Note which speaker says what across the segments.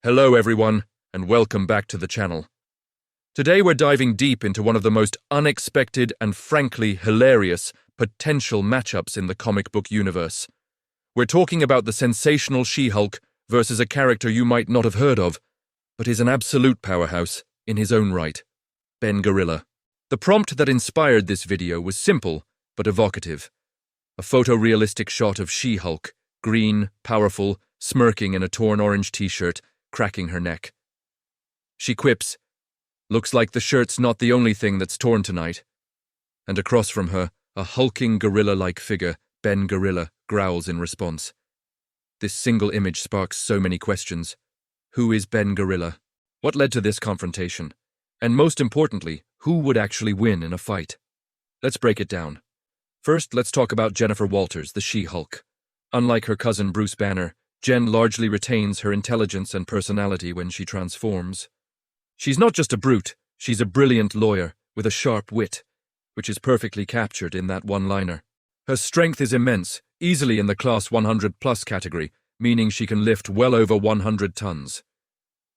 Speaker 1: Hello everyone, and welcome back to the channel. Today we're diving deep into one of the most unexpected and frankly hilarious potential matchups in the comic book universe. We're talking about the sensational She-Hulk versus a character you might not have heard of, but is an absolute powerhouse in his own right, Ben Gerilla. The prompt that inspired this video was simple but evocative. A photorealistic shot of She-Hulk, green, powerful, smirking in a torn orange t-shirt, cracking her neck. She quips, "Looks like the shirt's not the only thing that's torn tonight." And across from her, a hulking gorilla-like figure, Ben Gerilla, growls in response. This single image sparks so many questions. Who is Ben Gerilla? What led to this confrontation? And most importantly, who would actually win in a fight? Let's break it down. First, let's talk about Jennifer Walters, the She-Hulk. Unlike her cousin Bruce Banner, Jen largely retains her intelligence and personality when she transforms. She's not just a brute, she's a brilliant lawyer with a sharp wit, which is perfectly captured in that one-liner. Her strength is immense, easily in the class 100+ category, meaning she can lift well over 100 tons.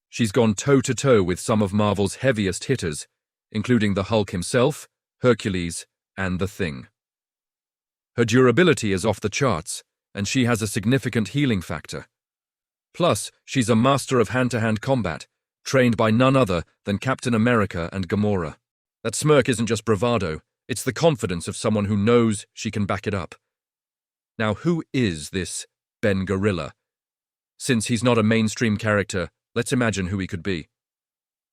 Speaker 1: She's gone toe-to-toe with some of Marvel's heaviest hitters, including the Hulk himself, Hercules, and The Thing. Her durability is off the charts, and she has a significant healing factor. Plus, she's a master of hand-to-hand combat, trained by none other than Captain America and Gamora. That smirk isn't just bravado, it's the confidence of someone who knows she can back it up. Now, who is this Ben Gerilla? Since he's not a mainstream character, let's imagine who he could be.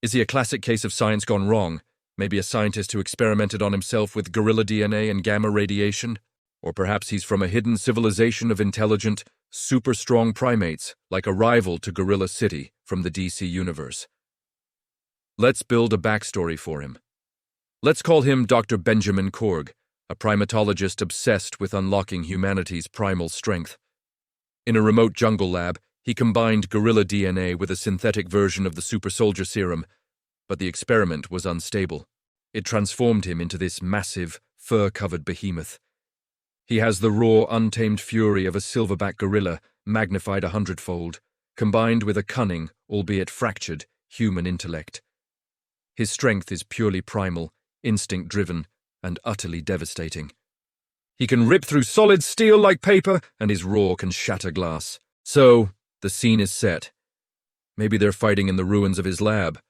Speaker 1: Is he a classic case of science gone wrong? Maybe a scientist who experimented on himself with gorilla DNA and gamma radiation? Or perhaps he's from a hidden civilization of intelligent, super-strong primates, like a rival to Gorilla City from the DC universe. Let's build a backstory for him. Let's call him Dr. Benjamin Korg, a primatologist obsessed with unlocking humanity's primal strength. In a remote jungle lab, he combined gorilla DNA with a synthetic version of the super soldier serum, but the experiment was unstable. It transformed him into this massive, fur-covered behemoth. He has the raw, untamed fury of a silverback gorilla, magnified 100-fold, combined with a cunning, albeit fractured, human intellect. His strength is purely primal, instinct-driven, and utterly devastating. He can rip through solid steel like paper, and his roar can shatter glass. So, the scene is set. Maybe they're fighting in the ruins of his lab,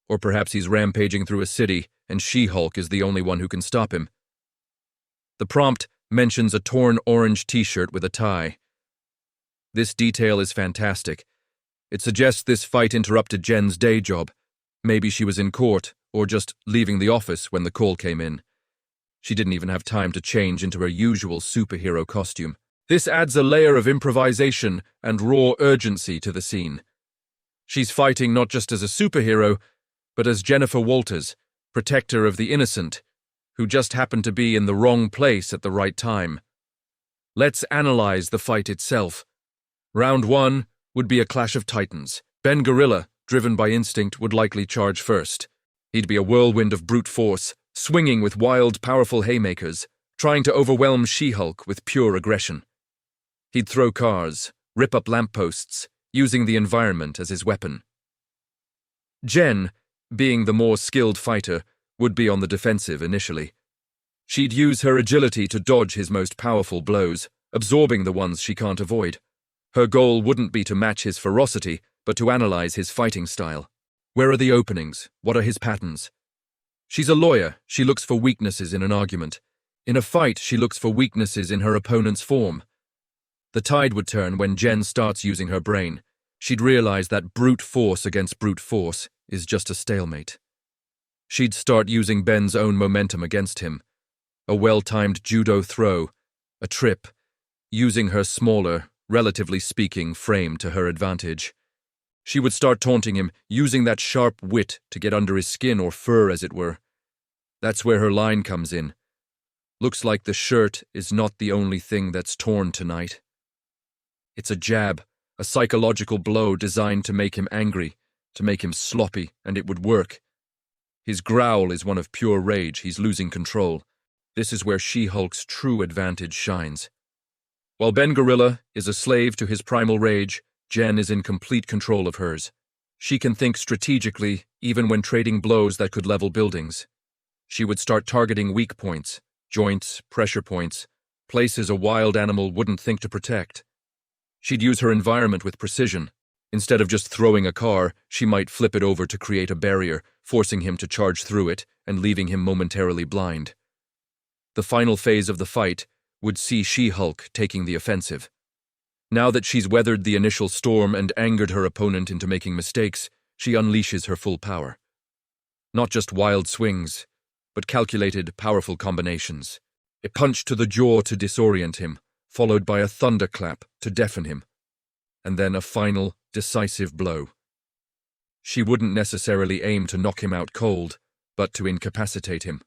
Speaker 1: or perhaps he's rampaging through a city, and She-Hulk is the only one who can stop him. The prompt mentions a torn orange t-shirt with a tie. This detail is fantastic. It suggests this fight interrupted Jen's day job. Maybe she was in court, or just leaving the office when the call came in. She didn't even have time to change into her usual superhero costume. This adds a layer of improvisation and raw urgency to the scene. She's fighting not just as a superhero, but as Jennifer Walters, protector of the innocent, who just happened to be in the wrong place at the right time. Let's analyze the fight itself. Round 1 would be a clash of titans. Ben Gerilla, driven by instinct, would likely charge first. He'd be a whirlwind of brute force, swinging with wild, powerful haymakers, trying to overwhelm She-Hulk with pure aggression. He'd throw cars, rip up lampposts, using the environment as his weapon. Jen, being the more skilled fighter, would be on the defensive initially. She'd use her agility to dodge his most powerful blows, absorbing the ones she can't avoid. Her goal wouldn't be to match his ferocity, but to analyze his fighting style. Where are the openings? What are his patterns? She's a lawyer. She looks for weaknesses in an argument. In a fight, she looks for weaknesses in her opponent's form. The tide would turn when Jen starts using her brain. She'd realize that brute force against brute force is just a stalemate. She'd start using Ben's own momentum against him. A well-timed judo throw, a trip, using her smaller, relatively speaking, frame to her advantage. She would start taunting him, using that sharp wit to get under his skin or fur, as it were. That's where her line comes in. Looks like the shirt is not the only thing that's torn tonight. It's a jab, a psychological blow designed to make him angry, to make him sloppy, and it would work. His growl is one of pure rage. He's losing control. This is where She-Hulk's true advantage shines. While Ben Gerilla is a slave to his primal rage, Jen is in complete control of hers. She can think strategically, even when trading blows that could level buildings. She would start targeting weak points, joints, pressure points, places a wild animal wouldn't think to protect. She'd use her environment with precision. Instead of just throwing a car, she might flip it over to create a barrier, forcing him to charge through it and leaving him momentarily blind. The final phase of the fight would see She-Hulk taking the offensive. Now that she's weathered the initial storm and angered her opponent into making mistakes, she unleashes her full power. Not just wild swings, but calculated, powerful combinations. A punch to the jaw to disorient him, followed by a thunderclap to deafen him, and then a final, decisive blow. She wouldn't necessarily aim to knock him out cold, but to incapacitate him.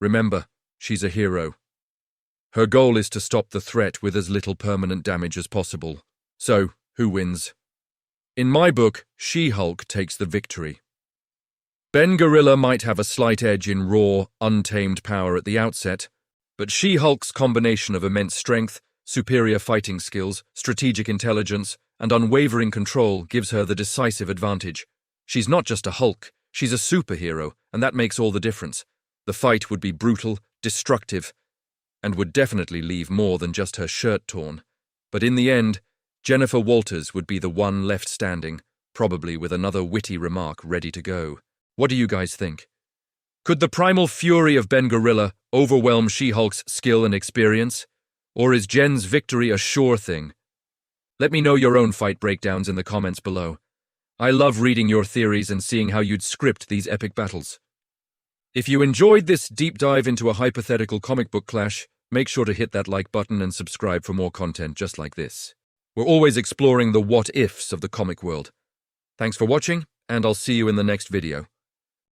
Speaker 1: Remember, she's a hero. Her goal is to stop the threat with as little permanent damage as possible. So, who wins? In my book, She-Hulk takes the victory. Ben Gerilla might have a slight edge in raw, untamed power at the outset, but She-Hulk's combination of immense strength, superior fighting skills, strategic intelligence, and unwavering control gives her the decisive advantage. She's not just a Hulk, she's a superhero, and that makes all the difference. The fight would be brutal, destructive, and would definitely leave more than just her shirt torn. But in the end, Jennifer Walters would be the one left standing, probably with another witty remark ready to go. What do you guys think? Could the primal fury of Ben Gerilla overwhelm She-Hulk's skill and experience? Or is Jen's victory a sure thing? Let me know your own fight breakdowns in the comments below. I love reading your theories and seeing how you'd script these epic battles. If you enjoyed this deep dive into a hypothetical comic book clash, make sure to hit that like button and subscribe for more content just like this. We're always exploring the what-ifs of the comic world. Thanks for watching, and I'll see you in the next video.